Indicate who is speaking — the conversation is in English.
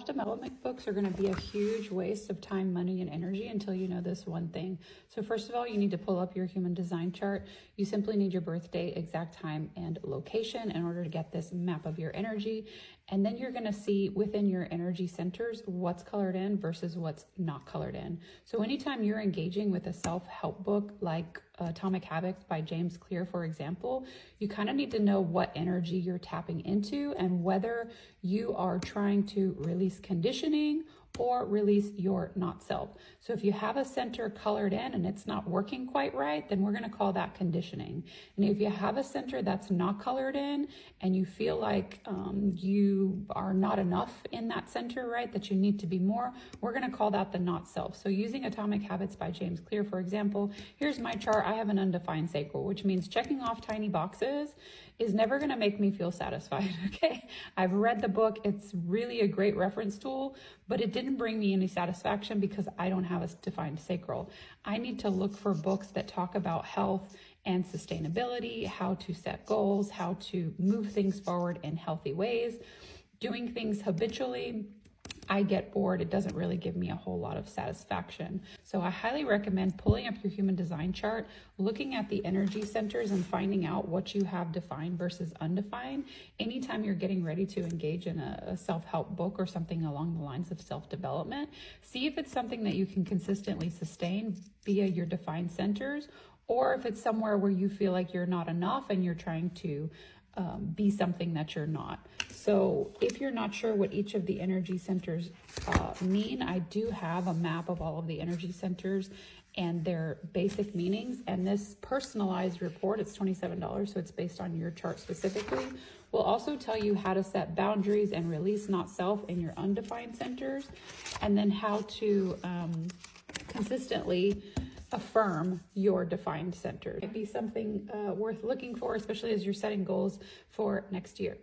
Speaker 1: Self-development books are going to be a huge waste of time, money, and energy until you know this one thing. So first of all, you need to pull up your human design chart. You simply need your birth date, exact time, and location in order to get this map of your energy. And then you're going to see within your energy centers what's colored in versus what's not colored in. So anytime you're engaging with a self-help book like Atomic Habits by James Clear, for example, you kind of need to know what energy you're tapping into and whether you are trying to release conditioning or release your not self. So if you have a center colored in and it's not working quite right, then we're going to call that conditioning. And if you have a center that's not colored in and you feel like you are not enough in that center, right, that you need to be more, we're going to call that the not self. So using Atomic Habits by James Clear, for example, here's my chart. I have an undefined sacral, which means checking off tiny boxes is never going to make me feel satisfied. Okay. I've read the book. It's really a great reference tool, but it didn't bring me any satisfaction because I don't have a defined sacral. I need to look for books that talk about health and sustainability, how to set goals, how to move things forward in healthy ways, doing things habitually. I get bored. It doesn't really give me a whole lot of satisfaction. So I highly recommend pulling up your human design chart, looking at the energy centers and finding out what you have defined versus undefined. Anytime you're getting ready to engage in a self-help book or something along the lines of self-development, see if it's something that you can consistently sustain via your defined centers, or if it's somewhere where you feel like you're not enough and you're trying to be something that you're not. So if you're not sure what each of the energy centers mean, I do have a map of all of the energy centers and their basic meanings. And this personalized report, it's $27, so it's based on your chart specifically, will also tell you how to set boundaries and release not self in your undefined centers, and then how to consistently affirm your defined centers. It'd be something worth looking for, especially as you're setting goals for next year.